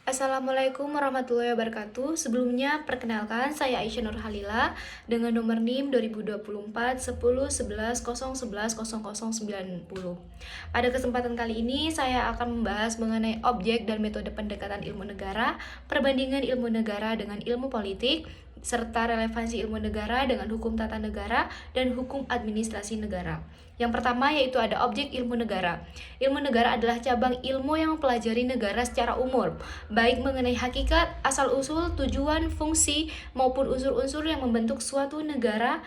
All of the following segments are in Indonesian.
Assalamualaikum warahmatullahi wabarakatuh. Sebelumnya, perkenalkan saya Aisyah Nurhalila dengan nomor NIM 2024 10 11 011 0090. Pada kesempatan kali ini, saya akan membahas mengenai objek dan metode pendekatan ilmu negara, perbandingan ilmu negara dengan ilmu politik, serta relevansi ilmu negara dengan hukum tata negara dan hukum administrasi negara. Yang pertama yaitu ada objek ilmu negara. Ilmu negara adalah cabang ilmu yang mempelajari negara secara umum, baik mengenai hakikat, asal-usul, tujuan, fungsi, maupun unsur-unsur yang membentuk suatu negara.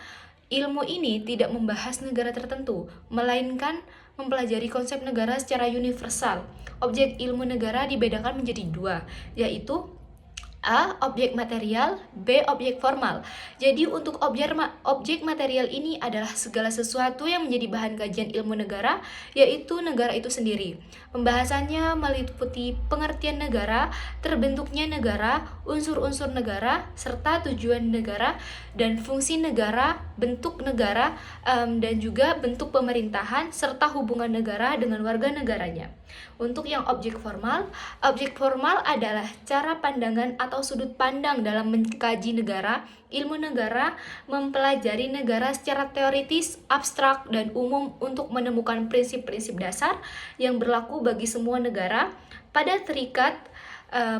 Ilmu ini tidak membahas negara tertentu, melainkan mempelajari konsep negara secara universal. Objek ilmu negara dibedakan menjadi dua, yaitu A. Objek material, B. Objek formal. Jadi untuk objek material ini adalah segala sesuatu yang menjadi bahan kajian ilmu negara, yaitu negara itu sendiri. Pembahasannya meliputi pengertian negara, terbentuknya negara, unsur-unsur negara, serta tujuan negara, dan fungsi negara, bentuk negara, dan juga bentuk pemerintahan, serta hubungan negara dengan warga negaranya. Untuk yang objek formal adalah cara pandangan atau sudut pandang dalam mengkaji negara. Ilmu negara mempelajari negara secara teoritis, abstrak, dan umum untuk menemukan prinsip-prinsip dasar yang berlaku bagi semua negara pada terikat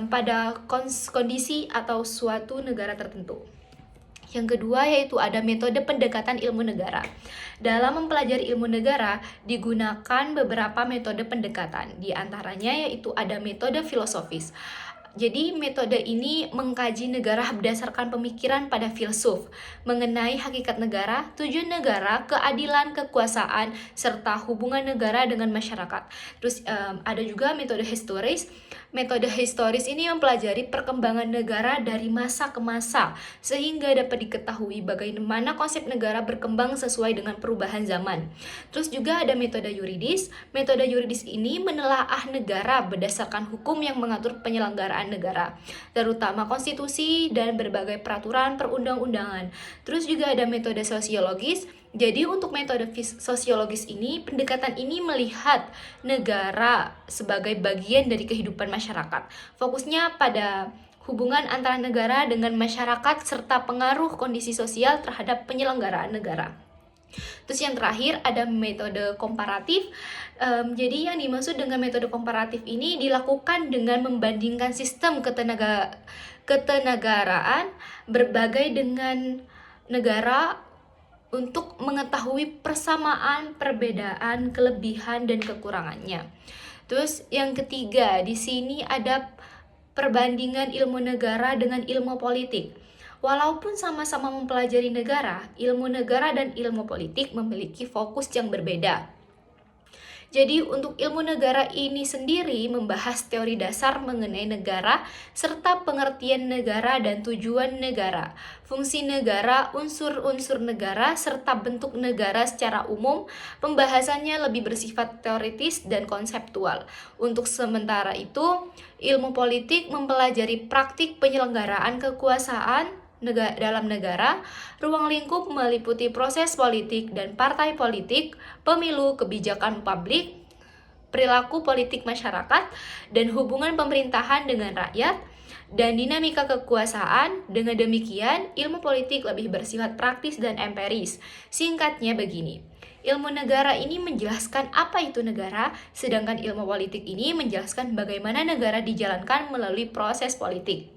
pada kondisi atau suatu negara tertentu. Yang kedua yaitu ada metode pendekatan ilmu negara. Dalam mempelajari ilmu negara digunakan beberapa metode pendekatan. Di antaranya yaitu ada metode filosofis. Jadi metode ini mengkaji negara berdasarkan pemikiran pada filsuf mengenai hakikat negara, tujuan negara, keadilan, kekuasaan, serta hubungan negara dengan masyarakat. Terus ada juga metode historis. Metode historis ini mempelajari perkembangan negara dari masa ke masa sehingga dapat diketahui bagaimana konsep negara berkembang sesuai dengan perubahan zaman. Terus juga ada metode yuridis. Metode yuridis ini menelaah negara berdasarkan hukum yang mengatur penyelenggaraan negara, terutama konstitusi dan berbagai peraturan perundang-undangan. Terus juga ada metode sosiologis. Jadi untuk metode sosiologis ini, pendekatan ini melihat negara sebagai bagian dari kehidupan masyarakat. Fokusnya pada hubungan antara negara dengan masyarakat serta pengaruh kondisi sosial terhadap penyelenggaraan negara. Terus yang terakhir ada metode komparatif. Jadi yang dimaksud dengan metode komparatif ini dilakukan dengan membandingkan sistem ketenagaraan berbagai dengan negara untuk mengetahui persamaan, perbedaan, kelebihan, dan kekurangannya. Terus yang ketiga, di sini ada perbandingan ilmu negara dengan ilmu politik. Walaupun sama-sama mempelajari negara, ilmu negara dan ilmu politik memiliki fokus yang berbeda. Jadi untuk ilmu negara ini sendiri membahas teori dasar mengenai negara serta pengertian negara dan tujuan negara, fungsi negara, unsur-unsur negara, serta bentuk negara secara umum. Pembahasannya lebih bersifat teoritis dan konseptual. Untuk sementara itu, ilmu politik mempelajari praktik penyelenggaraan kekuasaan dalam negara. Ruang lingkup meliputi proses politik dan partai politik, pemilu, kebijakan publik, perilaku politik masyarakat, dan hubungan pemerintahan dengan rakyat, dan dinamika kekuasaan. Dengan demikian, ilmu politik lebih bersifat praktis dan empiris. Singkatnya begini, ilmu negara ini menjelaskan apa itu negara, sedangkan ilmu politik ini menjelaskan bagaimana negara dijalankan melalui proses politik.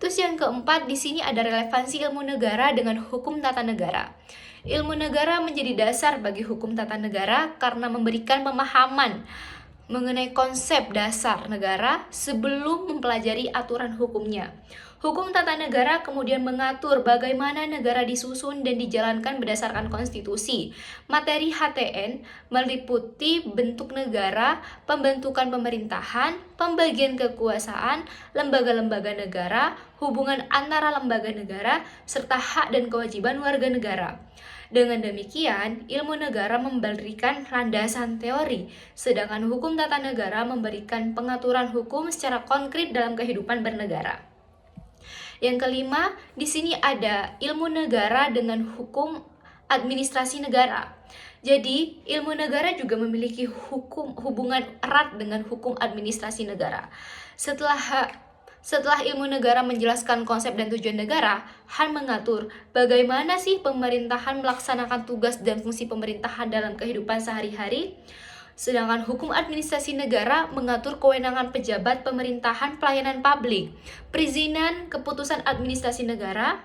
Terus yang keempat, di sini ada relevansi ilmu negara dengan hukum tata negara. Ilmu negara menjadi dasar bagi hukum tata negara karena memberikan pemahaman mengenai konsep dasar negara sebelum mempelajari aturan hukumnya. Hukum tata negara kemudian mengatur bagaimana negara disusun dan dijalankan berdasarkan konstitusi. Materi HTN meliputi bentuk negara, pembentukan pemerintahan, pembagian kekuasaan, lembaga-lembaga negara, hubungan antara lembaga negara, serta hak dan kewajiban warga negara. Dengan demikian, ilmu negara memberikan landasan teori, sedangkan hukum tata negara memberikan pengaturan hukum secara konkret dalam kehidupan bernegara. Yang kelima, di sini ada ilmu negara dengan hukum administrasi negara. Jadi, ilmu negara juga memiliki hubungan erat dengan hukum administrasi negara. Setelah ilmu negara menjelaskan konsep dan tujuan negara, Han mengatur bagaimana sih pemerintahan melaksanakan tugas dan fungsi pemerintahan dalam kehidupan sehari-hari. Sedangkan hukum administrasi negara mengatur kewenangan pejabat pemerintahan pelayanan publik, perizinan keputusan administrasi negara,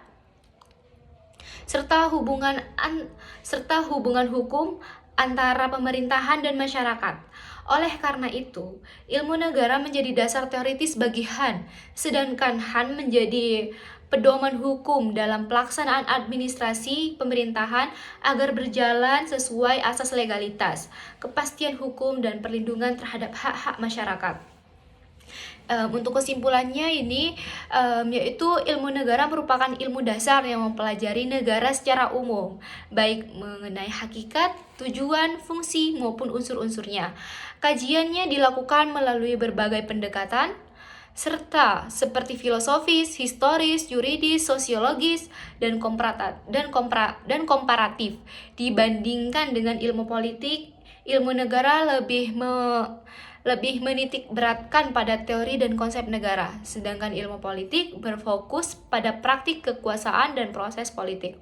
serta hubungan hukum antara pemerintahan dan masyarakat. Oleh karena itu, ilmu negara menjadi dasar teoritis bagi Han, sedangkan Han menjadi pedoman hukum dalam pelaksanaan administrasi pemerintahan agar berjalan sesuai asas legalitas, kepastian hukum, dan perlindungan terhadap hak-hak masyarakat. Untuk kesimpulannya ini yaitu ilmu negara merupakan ilmu dasar yang mempelajari negara secara umum, baik mengenai hakikat, tujuan, fungsi, maupun unsur-unsurnya. Kajiannya dilakukan melalui berbagai pendekatan, serta seperti filosofis, historis, yuridis, sosiologis, dan komparatif. Dibandingkan dengan ilmu politik, ilmu negara lebih menitik beratkan pada teori dan konsep negara, sedangkan ilmu politik berfokus pada praktik kekuasaan dan proses politik.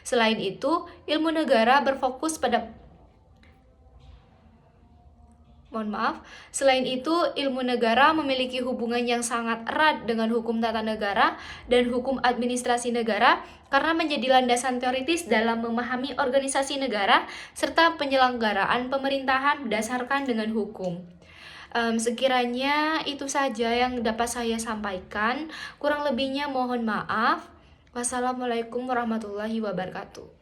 Selain itu, ilmu negara berfokus pada Selain itu, ilmu negara memiliki hubungan yang sangat erat dengan hukum tata negara dan hukum administrasi negara karena menjadi landasan teoritis dalam memahami organisasi negara serta penyelenggaraan pemerintahan berdasarkan dengan hukum. Sekiranya itu saja yang dapat saya sampaikan. Kurang lebihnya mohon maaf. Wassalamualaikum warahmatullahi wabarakatuh.